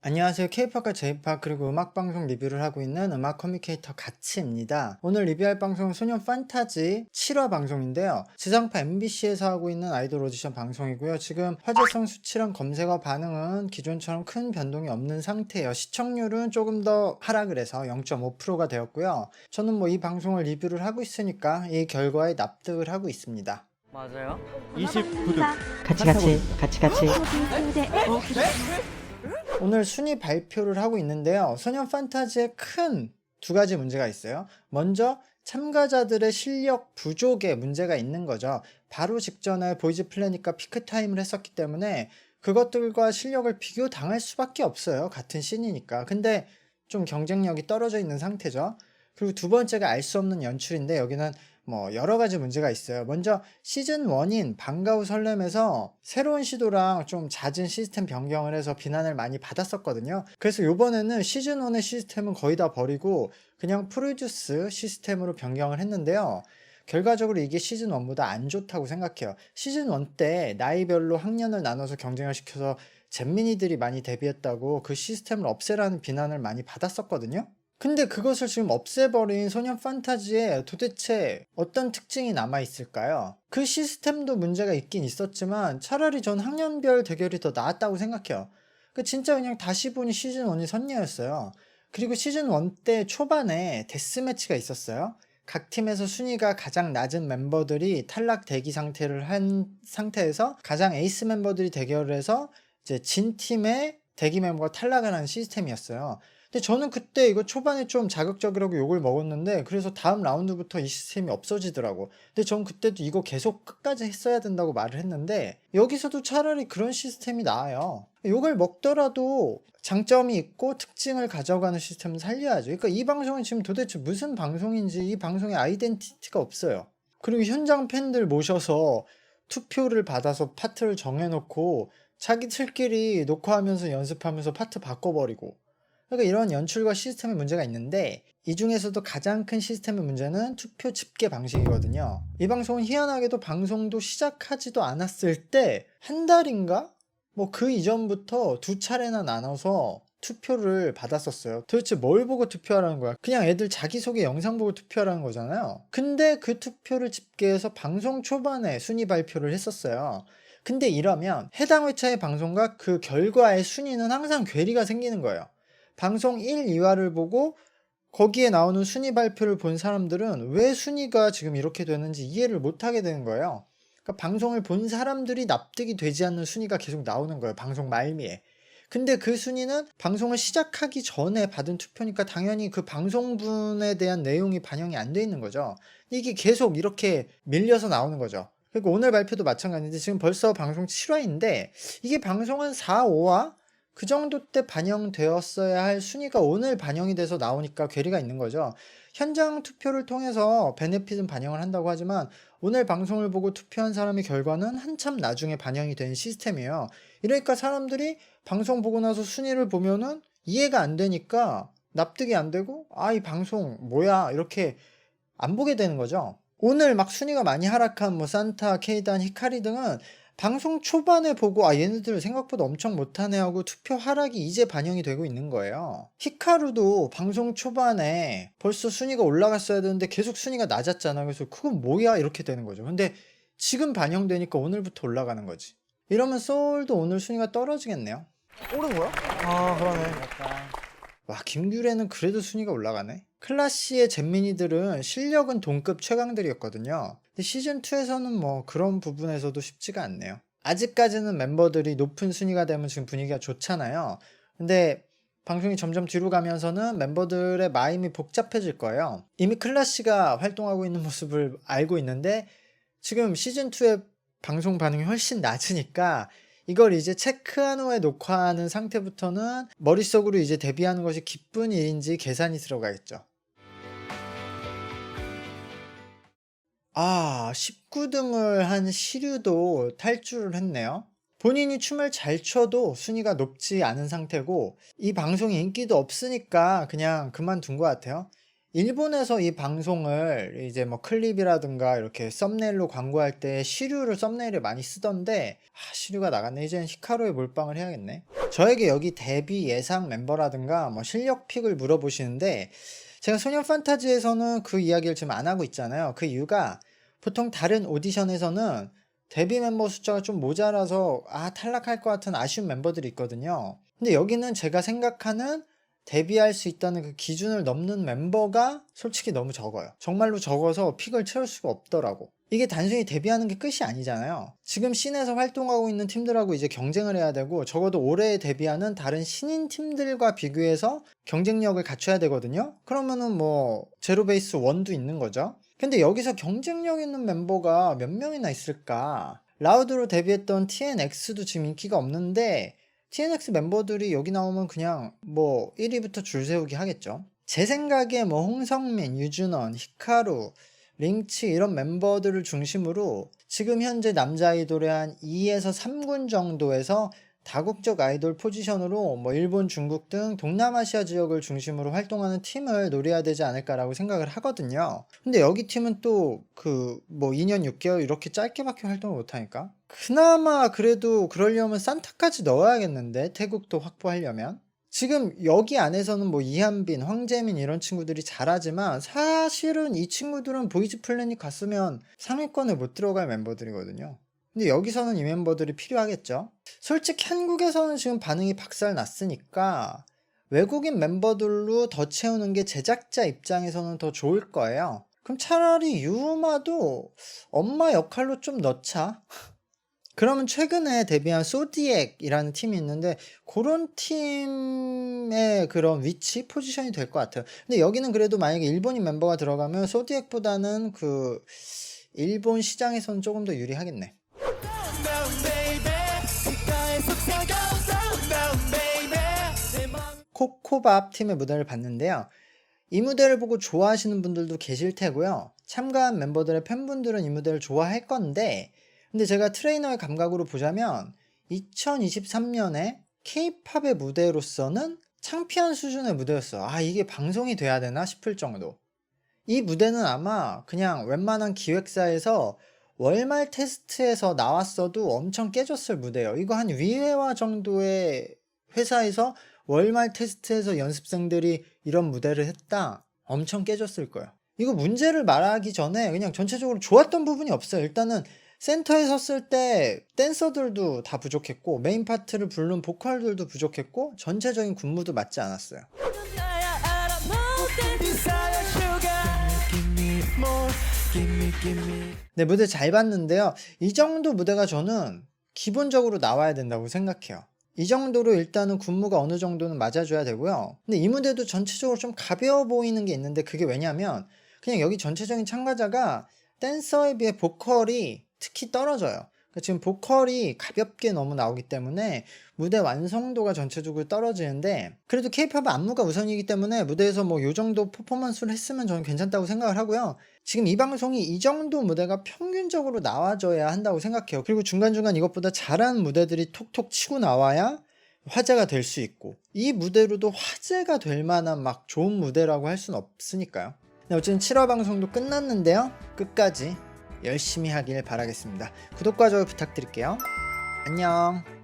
안녕하세요. K-팝과 J-팝 그리고 음악방송 리뷰를 하고 있는 음악 커뮤니케이터 가치입니다. 오늘 리뷰할 방송은 소년 판타지 7화 방송인데요. 지상파 MBC에서 하고 있는 아이돌 오디션 방송이고요. 지금 화제성 수치랑 검색어 반응은 기존처럼 큰 변동이 없는 상태예요. 시청률은 조금 더 하락을 해서 0.5%가 되었고요. 저는 뭐 이 방송을 리뷰를 하고 있으니까 이 결과에 납득을 하고 있습니다. 맞아요? 29등 같이 오늘 순위 발표를 하고 있는데요. 소년 판타지에 큰 두 가지 문제가 있어요. 먼저 참가자들의 실력 부족에 문제가 있는 거죠. 바로 직전에 보이즈 플래닛과 피크 타임을 했었기 때문에 그것들과 실력을 비교 당할 수밖에 없어요. 같은 씬이니까. 근데 좀 경쟁력이 떨어져 있는 상태죠. 그리고 두 번째가 알 수 없는 연출인데 여기는 뭐 여러 가지 문제가 있어요. 먼저 시즌 1인 방과후 설렘에서 새로운 시도랑 좀 잦은 시스템 변경을 해서 비난을 많이 받았었거든요. 그래서 이번에는 시즌 1의 시스템은 거의 다 버리고 그냥 프로듀스 시스템으로 변경을 했는데요. 결과적으로 이게 시즌 1보다 안 좋다고 생각해요. 시즌 1 때 나이별로 학년을 나눠서 경쟁을 시켜서 잼민이들이 많이 데뷔했다고 그 시스템을 없애라는 비난을 많이 받았었거든요. 근데 그것을 지금 없애버린 소년 판타지에 도대체 어떤 특징이 남아있을까요? 그 시스템도 문제가 있긴 있었지만 차라리 전 학년별 대결이 더 나았다고 생각해요. 진짜 그냥 다시 보니 시즌 1이 선녀였어요. 그리고 시즌 1 때 초반에 데스매치가 있었어요. 각 팀에서 순위가 가장 낮은 멤버들이 탈락 대기 상태를 한 상태에서 가장 에이스 멤버들이 대결을 해서 이제 진 팀의 대기 멤버가 탈락을 하는 시스템이었어요. 근데 저는 그때 이거 초반에 좀 자극적이라고 욕을 먹었는데 그래서 다음 라운드부터 이 시스템이 없어지더라고. 근데 전 그때도 이거 계속 끝까지 했어야 된다고 말을 했는데 여기서도 차라리 그런 시스템이 나아요. 욕을 먹더라도 장점이 있고 특징을 가져가는 시스템을 살려야죠. 그러니까 이 방송은 지금 도대체 무슨 방송인지 이 방송의 아이덴티티가 없어요. 그리고 현장 팬들 모셔서 투표를 받아서 파트를 정해놓고 자기들끼리 녹화하면서 연습하면서 파트 바꿔버리고, 그러니까 이런 연출과 시스템의 문제가 있는데 이 중에서도 가장 큰 시스템의 문제는 투표 집계 방식이거든요. 이 방송은 희한하게도 방송도 시작하지도 않았을 때 한 달인가? 뭐 그 이전부터 두 차례나 나눠서 투표를 받았었어요. 도대체 뭘 보고 투표하라는 거야? 그냥 애들 자기소개 영상 보고 투표하라는 거잖아요. 근데 그 투표를 집계해서 방송 초반에 순위 발표를 했었어요. 근데 이러면 해당 회차의 방송과 그 결과의 순위는 항상 괴리가 생기는 거예요. 방송 1, 2화를 보고 거기에 나오는 순위 발표를 본 사람들은 왜 순위가 지금 이렇게 되는지 이해를 못하게 되는 거예요. 그러니까 방송을 본 사람들이 납득이 되지 않는 순위가 계속 나오는 거예요. 방송 말미에. 근데 그 순위는 방송을 시작하기 전에 받은 투표니까 당연히 그 방송분에 대한 내용이 반영이 안 돼 있는 거죠. 이게 계속 이렇게 밀려서 나오는 거죠. 그리고 오늘 발표도 마찬가지인데 지금 벌써 방송 7화인데 이게 방송 한 4, 5화? 그 정도 때 반영되었어야 할 순위가 오늘 반영이 돼서 나오니까 괴리가 있는 거죠. 현장 투표를 통해서 베네핏은 반영을 한다고 하지만 오늘 방송을 보고 투표한 사람의 결과는 한참 나중에 반영이 된 시스템이에요. 이러니까 사람들이 방송 보고 나서 순위를 보면은 이해가 안 되니까 납득이 안 되고 이 방송 뭐야 이렇게 안 보게 되는 거죠. 오늘 막 순위가 많이 하락한 뭐 산타, 케이단, 히카리 등은 방송 초반에 보고 얘네들 생각보다 엄청 못하네 하고 투표 하락이 이제 반영이 되고 있는 거예요. 히카루도 방송 초반에 벌써 순위가 올라갔어야 되는데 계속 순위가 낮았잖아. 그래서 그건 뭐야 이렇게 되는 거죠. 근데 지금 반영되니까 오늘부터 올라가는 거지. 이러면 소울도 오늘 순위가 떨어지겠네요. 오른 거야? 그러네. 와, 김규래는 그래도 순위가 올라가네. 클라시의 잼민이들은 실력은 동급 최강들이었거든요. 근데 시즌2에서는 뭐 그런 부분에서도 쉽지가 않네요. 아직까지는 멤버들이 높은 순위가 되면 지금 분위기가 좋잖아요. 근데 방송이 점점 뒤로 가면서는 멤버들의 마음이 복잡해질 거예요. 이미 클라시가 활동하고 있는 모습을 알고 있는데 지금 시즌2의 방송 반응이 훨씬 낮으니까 이걸 이제 체크한 후에 녹화하는 상태부터는 머릿속으로 이제 데뷔하는 것이 기쁜 일인지 계산이 들어가겠죠. 19등을 한 시류도 탈주를 했네요. 본인이 춤을 잘 춰도 순위가 높지 않은 상태고 이 방송이 인기도 없으니까 그냥 그만둔 것 같아요. 일본에서 이 방송을 이제 뭐 클립이라든가 이렇게 썸네일로 광고할 때 시류를 썸네일에 많이 쓰던데 시류가 나갔네. 이제는 히카루에 몰빵을 해야겠네. 저에게 여기 데뷔 예상 멤버라든가 뭐 실력 픽을 물어보시는데 제가 소년 판타지에서는 그 이야기를 지금 안 하고 있잖아요. 그 이유가 보통 다른 오디션에서는 데뷔 멤버 숫자가 좀 모자라서 탈락할 것 같은 아쉬운 멤버들이 있거든요. 근데 여기는 제가 생각하는 데뷔할 수 있다는 그 기준을 넘는 멤버가 솔직히 너무 적어요. 정말로 적어서 픽을 채울 수가 없더라고. 이게 단순히 데뷔하는 게 끝이 아니잖아요. 지금 씬에서 활동하고 있는 팀들하고 이제 경쟁을 해야 되고 적어도 올해 데뷔하는 다른 신인 팀들과 비교해서 경쟁력을 갖춰야 되거든요. 그러면은 뭐 제로베이스 1도 있는 거죠. 근데 여기서 경쟁력 있는 멤버가 몇 명이나 있을까? 라우드로 데뷔했던 TNX도 지금 인기가 없는데 TNX 멤버들이 여기 나오면 그냥 뭐 1위부터 줄 세우기 하겠죠. 제 생각에 뭐 홍성민, 유준원, 히카루, 링치 이런 멤버들을 중심으로 지금 현재 남자 아이돌의 한 2에서 3군 정도에서 다국적 아이돌 포지션으로 뭐 일본, 중국 등 동남아시아 지역을 중심으로 활동하는 팀을 노려야 되지 않을까라고 생각을 하거든요. 근데 여기 팀은 또 그 뭐 2년 6개월 이렇게 짧게밖에 활동을 못하니까 그나마 그래도 그러려면 산타까지 넣어야겠는데 태국도 확보하려면 지금 여기 안에서는 뭐 이한빈, 황재민 이런 친구들이 잘하지만 사실은 이 친구들은 보이즈 플래닛 갔으면 상위권에 못 들어갈 멤버들이거든요. 근데 여기서는 이 멤버들이 필요하겠죠. 솔직히 한국에서는 지금 반응이 박살 났으니까 외국인 멤버들로 더 채우는 게 제작자 입장에서는 더 좋을 거예요. 그럼 차라리 유우마도 엄마 역할로 좀 넣자. 그러면 최근에 데뷔한 소디엑이라는 팀이 있는데 그런 팀의 그런 위치, 포지션이 될 것 같아요. 근데 여기는 그래도 만약에 일본인 멤버가 들어가면 소디엑보다는 그 일본 시장에서는 조금 더 유리하겠네. 코코밥 팀의 무대를 봤는데요. 이 무대를 보고 좋아하시는 분들도 계실 테고요. 참가한 멤버들의 팬분들은 이 무대를 좋아할 건데 근데 제가 트레이너의 감각으로 보자면 2023년에 K-팝의 무대로서는 창피한 수준의 무대였어. 이게 방송이 돼야 되나 싶을 정도. 이 무대는 아마 그냥 웬만한 기획사에서 월말 테스트에서 나왔어도 엄청 깨졌을 무대예요. 이거 한 위회화 정도의 회사에서 월말 테스트에서 연습생들이 이런 무대를 했다. 엄청 깨졌을 거예요. 이거 문제를 말하기 전에 그냥 전체적으로 좋았던 부분이 없어요. 일단은 센터에 섰을 때 댄서들도 다 부족했고 메인 파트를 부른 보컬들도 부족했고 전체적인 군무도 맞지 않았어요. 네, 무대 잘 봤는데요. 이 정도 무대가 저는 기본적으로 나와야 된다고 생각해요. 이 정도로 일단은 군무가 어느 정도는 맞아줘야 되고요. 근데 이 무대도 전체적으로 좀 가벼워 보이는 게 있는데 그게 왜냐면 그냥 여기 전체적인 참가자가 댄서에 비해 보컬이 특히 떨어져요. 그러니까 지금 보컬이 가볍게 너무 나오기 때문에 무대 완성도가 전체적으로 떨어지는데 그래도 K-팝은 안무가 우선이기 때문에 무대에서 뭐 요 정도 퍼포먼스를 했으면 저는 괜찮다고 생각을 하고요. 지금 이 방송이 이 정도 무대가 평균적으로 나와줘야 한다고 생각해요. 그리고 중간중간 이것보다 잘하는 무대들이 톡톡 치고 나와야 화제가 될 수 있고 이 무대로도 화제가 될 만한 막 좋은 무대라고 할 수는 없으니까요. 네, 어쨌든 7화 방송도 끝났는데요. 끝까지 열심히 하길 바라겠습니다. 구독과 좋아요 부탁드릴게요. 안녕.